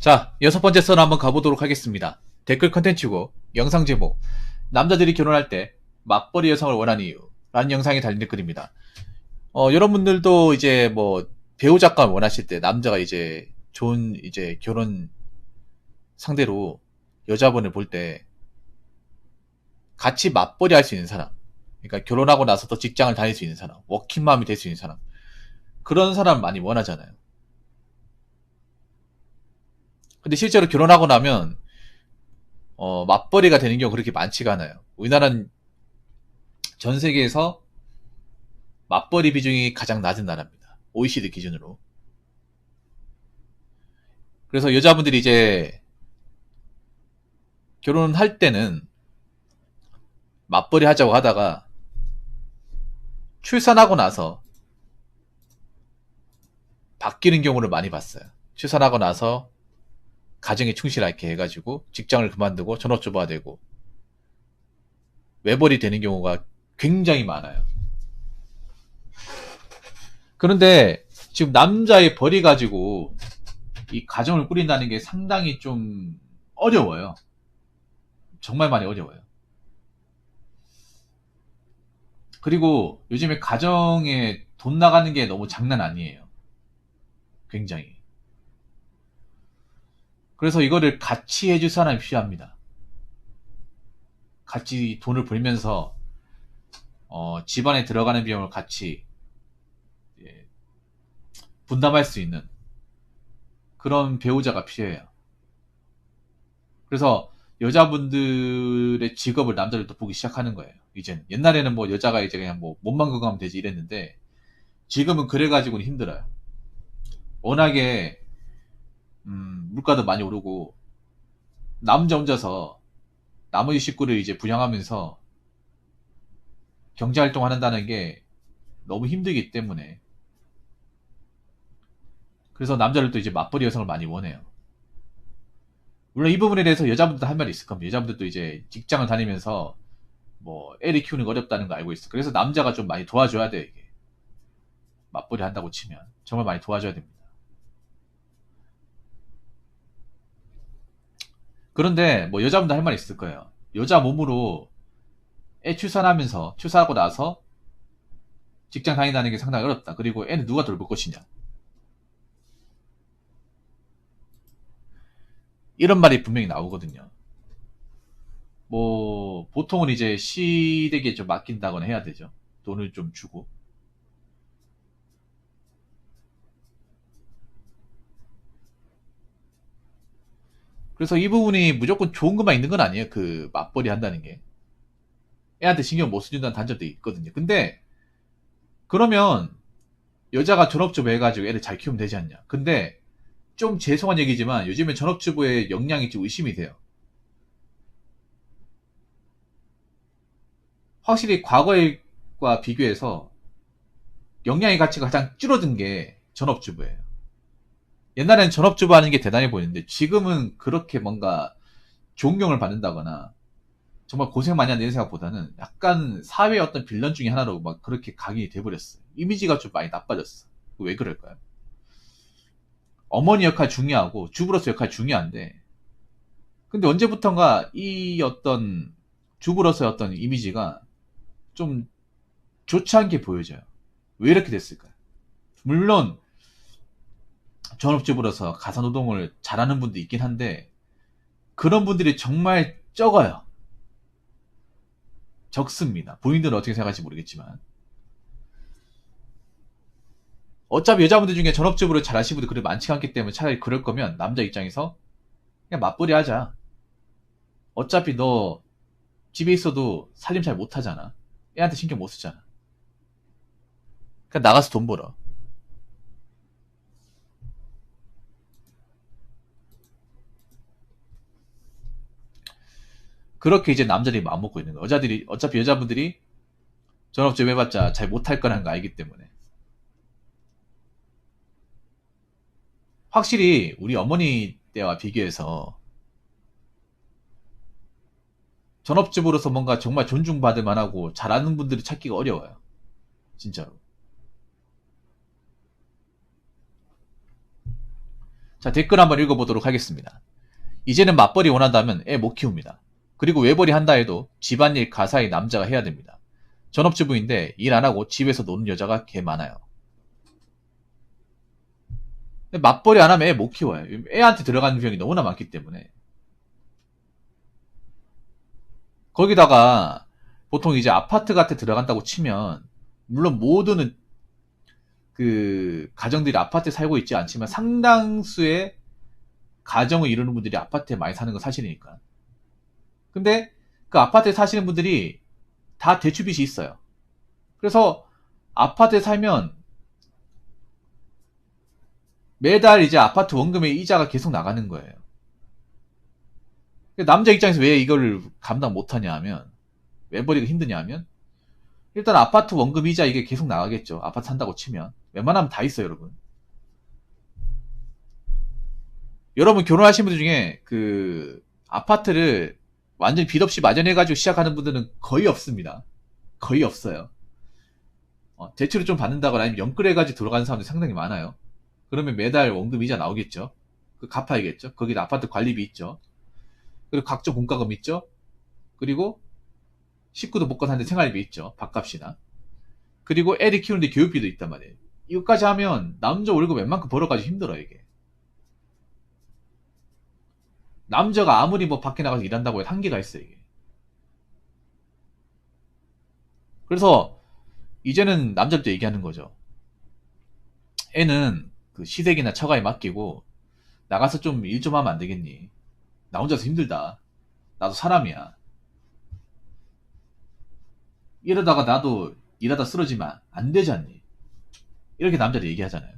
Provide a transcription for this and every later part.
자, 여섯 번째 선 한번 가보도록 하겠습니다. 댓글 컨텐츠고 영상 제목, 남자들이 결혼할 때 맞벌이 여성을 원하는 이유 라는 영상이 달린 댓글입니다. 여러분들도 이제 뭐 배우자감 원하실 때 남자가 이제 좋은 이제 결혼 상대로 여자분을 볼 때 같이 맞벌이 할 수 있는 사람, 그러니까 결혼하고 나서도 직장을 다닐 수 있는 사람, 워킹맘이 될 수 있는 사람, 그런 사람 많이 원하잖아요. 근데 실제로 결혼하고 나면 맞벌이가 되는 경우 그렇게 많지가 않아요. 우리나라는 전 세계에서 맞벌이 비중이 가장 낮은 나라입니다. OECD 기준으로. 그래서 여자분들이 이제 결혼할 때는 맞벌이 하자고 하다가 출산하고 나서 바뀌는 경우를 많이 봤어요. 출산하고 나서 가정에 충실하게 해가지고 직장을 그만두고 전업주부가 되고 외벌이 되는 경우가 굉장히 많아요. 그런데 지금 남자의 벌이 가지고 이 가정을 꾸린다는 게 상당히 좀 어려워요. 정말 많이 어려워요. 그리고 요즘에 가정에 돈 나가는 게 너무 장난 아니에요. 굉장히. 그래서 이거를 같이 해줄 사람이 필요합니다. 같이 돈을 벌면서 집안에 들어가는 비용을 같이 분담할 수 있는 그런 배우자가 필요해요. 그래서 여자분들의 직업을 남자들도 보기 시작하는 거예요. 이제는. 옛날에는 뭐 여자가 이제 그냥 뭐 몸만 건강하면 되지 이랬는데 지금은 그래가지고는 힘들어요. 워낙에 물가도 많이 오르고 남자 혼자서 나머지 식구를 이제 부양하면서 경제활동 한다는 게 너무 힘들기 때문에 그래서 남자들도 이제 맞벌이 여성을 많이 원해요. 물론 이 부분에 대해서 여자분들도 할 말이 있을 겁니다. 여자분들도 이제 직장을 다니면서 뭐 애를 키우는 거 어렵다는 거 알고 있어. 그래서 남자가 좀 많이 도와줘야 돼 이게. 맞벌이 한다고 치면 정말 많이 도와줘야 됩니다. 그런데 뭐 여자분도 할 말이 있을 거예요. 여자 몸으로 애 출산하면서 출산하고 나서 직장 다닌다는 게 상당히 어렵다. 그리고 애는 누가 돌볼 것이냐. 이런 말이 분명히 나오거든요. 뭐 보통은 이제 시댁에 좀 맡긴다거나 해야 되죠. 돈을 좀 주고. 그래서 이 부분이 무조건 좋은 것만 있는 건 아니에요. 그 맞벌이 한다는 게. 애한테 신경 못 써준다는 단점도 있거든요. 근데 그러면 여자가 전업주부 해가지고 애를 잘 키우면 되지 않냐. 근데 좀 죄송한 얘기지만 요즘에 전업주부의 역량이 좀 의심이 돼요. 확실히 과거과 비교해서 역량의 가치가 가장 줄어든 게 전업주부예요. 옛날에는 전업주부 하는 게 대단해 보이는데 지금은 그렇게 뭔가 존경을 받는다거나 정말 고생 많이 한다는 생각보다는 약간 사회의 어떤 빌런 중에 하나로 막 그렇게 각인이 돼버렸어요. 이미지가 좀 많이 나빠졌어. 왜 그럴까요? 어머니 역할 중요하고 주부로서 역할 중요한데 근데 언제부턴가 이 어떤 주부로서의 어떤 이미지가 좀 좋지 않게 보여져요. 왜 이렇게 됐을까요? 물론 전업주부로서 가사노동을 잘하는 분도 있긴 한데 그런 분들이 정말 적어요. 적습니다. 본인들은 어떻게 생각할지 모르겠지만 어차피 여자분들 중에 전업주부를 잘하시는 분들 그리 많지 않기 때문에 차라리 그럴 거면 남자 입장에서 그냥 맞벌이 하자. 어차피 너 집에 있어도 살림 잘 못하잖아. 애한테 신경 못 쓰잖아. 그냥 나가서 돈 벌어. 그렇게 이제 남자들이 마음먹고 있는 거야. 여자들이 어차피 여자분들이 전업주부 해봤자 잘 못할 거라는 거 알기 때문에 확실히 우리 어머니 때와 비교해서 전업주부로서 뭔가 정말 존중받을 만하고 잘하는 분들이 찾기가 어려워요. 진짜로. 자, 댓글 한번 읽어보도록 하겠습니다. 이제는 맞벌이 원한다면 애 못 키웁니다. 그리고 외벌이 한다 해도 집안일 가사히 남자가 해야 됩니다. 전업주부인데 일 안 하고 집에서 노는 여자가 개 많아요. 맞벌이 안 하면 애 못 키워요. 애한테 들어가는 비용이 너무나 많기 때문에. 거기다가 보통 이제 아파트 같은 데 들어간다고 치면, 물론 모두는 그 가정들이 아파트에 살고 있지 않지만 상당수의 가정을 이루는 분들이 아파트에 많이 사는 건 사실이니까. 근데 그 아파트에 사시는 분들이 다 대출빚이 있어요. 그래서 아파트에 살면 매달 이제 아파트 원금의 이자가 계속 나가는 거예요. 남자 입장에서 왜 이걸 감당 못하냐 하면, 외벌이가 힘드냐 하면, 일단 아파트 원금 이자 이게 계속 나가겠죠. 아파트 산다고 치면. 웬만하면 다 있어요, 여러분. 여러분 결혼하신 분들 중에 그 아파트를 완전 빚 없이 마련해가지고 시작하는 분들은 거의 없습니다. 거의 없어요. 대출을 좀 받는다거나 아니면 연끌해가지고 들어가는 사람들이 상당히 많아요. 그러면 매달 원금 이자 나오겠죠. 그 갚아야겠죠. 거기다 아파트 관리비 있죠. 그리고 각종 공과금 있죠. 그리고 식구도 먹고 사는데 생활비 있죠. 밥값이나. 그리고 애를 키우는데 교육비도 있단 말이에요. 이것까지 하면 남자 월급 웬만큼 벌어가지고 힘들어요, 이게. 남자가 아무리 뭐 밖에 나가서 일한다고 해도 한계가 있어요, 이게. 그래서 이제는 남자들도 얘기하는 거죠. 애는 그 시댁이나 처가에 맡기고 나가서 좀 일 좀 하면 안 되겠니? 나 혼자서 힘들다. 나도 사람이야. 이러다가 나도 일하다 쓰러지면 안 되지 않니? 이렇게 남자들이 얘기하잖아요.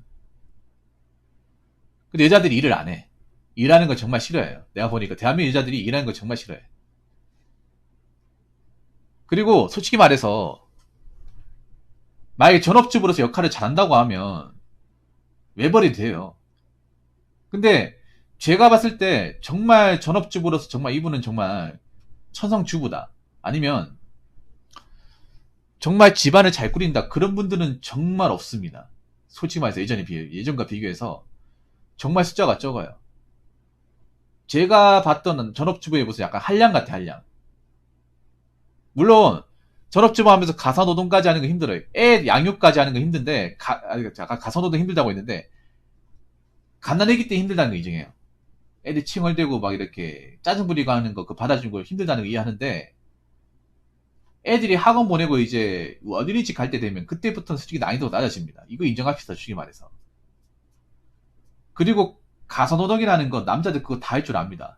근데 여자들이 일을 안 해. 일하는 걸 정말 싫어해요. 내가 보니까 대한민국 여자들이 일하는 걸 정말 싫어해. 그리고 솔직히 말해서 만약에 전업주부로서 역할을 잘한다고 하면 외벌이 돼요. 근데 제가 봤을 때 정말 전업주부로서 정말 이분은 정말 천성주부다. 아니면 정말 집안을 잘 꾸린다. 그런 분들은 정말 없습니다. 솔직히 말해서 예전과 비교해서 정말 숫자가 적어요. 제가 봤던 전업주부의 모습 약간 한량 같아, 한량. 물론 전업주부 하면서 가사노동까지 하는 거 힘들어요. 애 양육까지 하는 거 힘든데, 아까 가사노동 힘들다고 했는데, 갓난아기 때 힘들다는 거 인정해요. 애들 칭얼대고 막 이렇게 짜증 부리고 하는 거, 그 받아주는 거 힘들다는 거 이해하는데, 애들이 학원 보내고 이제 어린이집 갈 때 되면 그때부터는 솔직히 난이도가 낮아집니다. 이거 인정합시다, 솔직히 말해서. 그리고 가사노동이라는 건 남자들 그거 다 할 줄 압니다.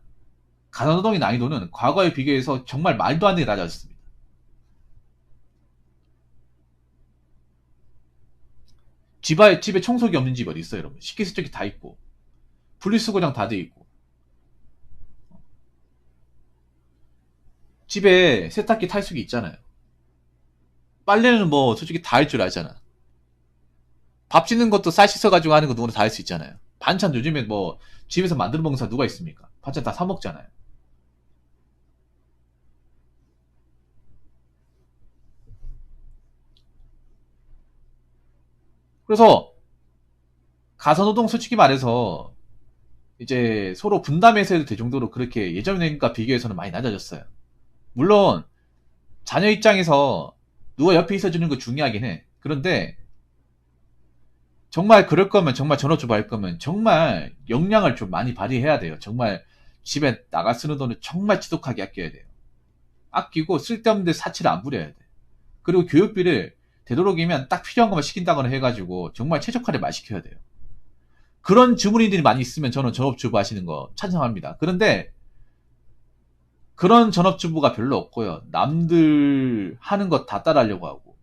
가사노동의 난이도는 과거에 비교해서 정말 말도 안 되게 낮아졌습니다. 집에 청소기 없는 집 어디 있어요, 여러분? 식기세척기 다 있고, 분리수거장 다 돼 있고, 집에 세탁기 탈수기 있잖아요. 빨래는 뭐 솔직히 다 할 줄 알잖아. 밥 짓는 것도 쌀 씻어가지고 하는 거 누구나 다 할 수 있잖아요. 반찬 요즘에 뭐 집에서 만들어 먹는 사람 누가 있습니까? 반찬 다 사 먹잖아요. 그래서 가사노동 솔직히 말해서 이제 서로 분담해서 해도 될 정도로 그렇게 예전과 비교해서는 많이 낮아졌어요. 물론 자녀 입장에서 누가 옆에 있어주는 거 중요하긴 해. 그런데 정말 그럴 거면, 정말 전업주부 할 거면 정말 역량을 좀 많이 발휘해야 돼요. 정말 집에 나가 쓰는 돈을 정말 지독하게 아껴야 돼요. 아끼고 쓸데없는 데 사치를 안 부려야 돼. 그리고 교육비를 되도록이면 딱 필요한 것만 시킨다거나 해가지고 정말 최적화를 많이 시켜야 돼요. 그런 주부님들이 많이 있으면 저는 전업주부 하시는 거 찬성합니다. 그런데 그런 전업주부가 별로 없고요. 남들 하는 거 다 따라하려고 하고,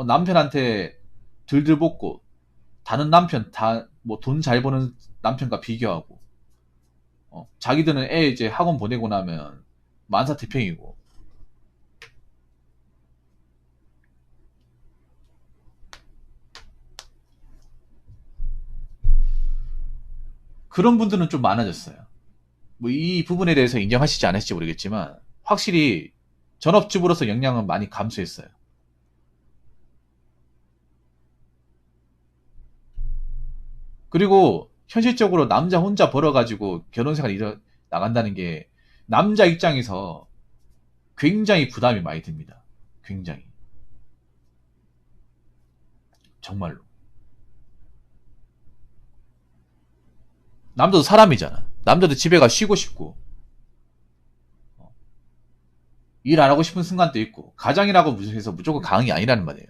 남편한테 들들 볶고, 다른 남편 다 뭐 돈 잘 버는 남편과 비교하고, 자기들은 애 이제 학원 보내고 나면 만사태평이고. 그런 분들은 좀 많아졌어요. 뭐 이 부분에 대해서 인정하시지 않으실지 모르겠지만 확실히 전업주부로서 역량은 많이 감소했어요. 그리고 현실적으로 남자 혼자 벌어가지고 결혼생활 나간다는 게 남자 입장에서 굉장히 부담이 많이 듭니다. 굉장히. 정말로. 남자도 사람이잖아. 남자도 집에 가 쉬고 싶고, 일 안 하고 싶은 순간도 있고, 가장이라고 해서 무조건 강이 아니라는 말이에요.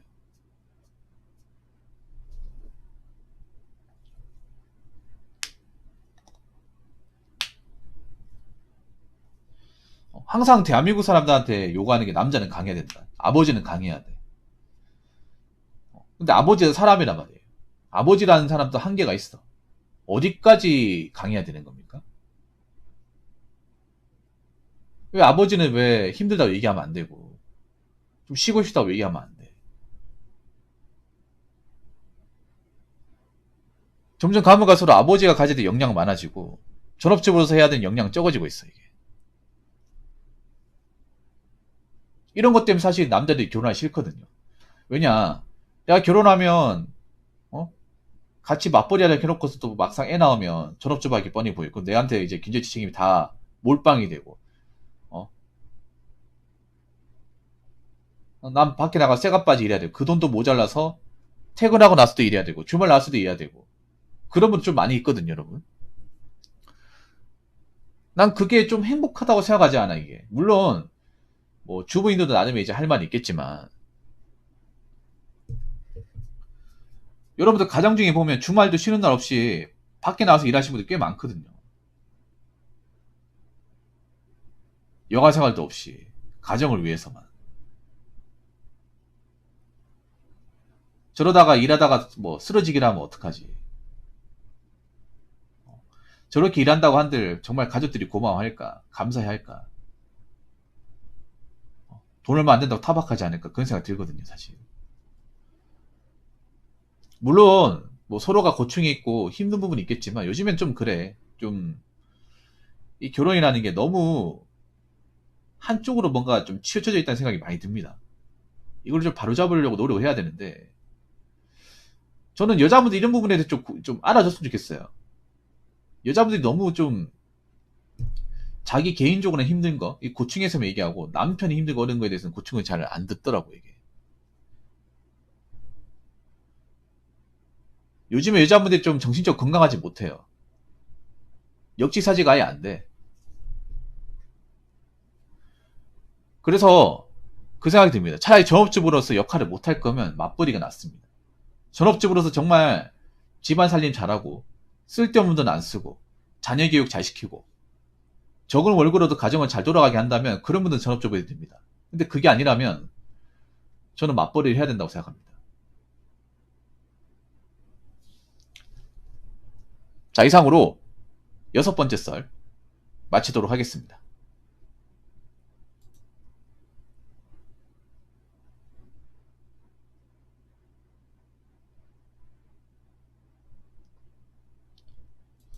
항상 대한민국 사람들한테 요구하는 게 남자는 강해야 된다. 아버지는 강해야 돼. 근데 아버지는 사람이란 말이에요. 아버지라는 사람도 한계가 있어. 어디까지 강해야 되는 겁니까? 왜 아버지는 왜 힘들다고 얘기하면 안 되고, 좀 쉬고 싶다고 얘기하면 안 돼? 점점 가면 갈수록 아버지가 가져야 될 역량 많아지고, 전업주부로서 해야 되는 역량 적어지고 있어, 이게. 이런 것 때문에 사실 남자들이 결혼하기 싫거든요. 왜냐, 내가 결혼하면, 어? 같이 맞벌이 하려 해놓고서 또 막상 애 나오면 전업주부하기 뻔히 보이고, 그럼 내한테 이제 경제적 책임이 다 몰빵이 되고, 어? 난 밖에 나가 쇠갑바지 일해야 되고, 그 돈도 모자라서 퇴근하고 나서도 일해야 되고, 주말 나서도 일해야 되고, 그런 분들 좀 많이 있거든요, 여러분. 난 그게 좀 행복하다고 생각하지 않아, 이게. 물론, 뭐, 주부인들도 나름의 이제 할 말이 있겠지만, 여러분들 가정 중에 보면 주말도 쉬는 날 없이 밖에 나와서 일하시는 분들 꽤 많거든요. 여가 생활도 없이, 가정을 위해서만. 저러다가 일하다가 뭐 쓰러지기를 하면 어떡하지? 저렇게 일한다고 한들 정말 가족들이 고마워할까? 감사해 할까? 돈 얼마 안 된다고 타박하지 않을까? 그런 생각 들거든요, 사실. 물론, 뭐 서로가 고충이 있고 힘든 부분이 있겠지만 요즘엔 좀 그래. 좀, 이 결혼이라는 게 너무 한쪽으로 뭔가 좀 치우쳐져 있다는 생각이 많이 듭니다. 이걸 좀 바로잡으려고 노력을 해야 되는데, 저는 여자분들 이런 부분에 대해서 좀 알아줬으면 좋겠어요. 여자분들이 너무 좀 자기 개인적으로는 힘든 거, 이 고충에서만 얘기하고 남편이 힘들고 어려운 거에 대해서는 고충을 잘 안 듣더라고, 이게. 요즘에 여자분들이 좀 정신적으로 건강하지 못해요. 역지사지가 아예 안 돼. 그래서 그 생각이 듭니다. 차라리 전업주부로서 역할을 못할 거면 맞벌이가 낫습니다. 전업주부로서 정말 집안 살림 잘하고 쓸데없는 돈 안 쓰고 자녀 교육 잘 시키고 적은 월급으로도 가정을 잘 돌아가게 한다면 그런 분들은 전업주부에 됩니다. 근데 그게 아니라면 저는 맞벌이를 해야 된다고 생각합니다. 자, 이상으로 6번째 썰 마치도록 하겠습니다.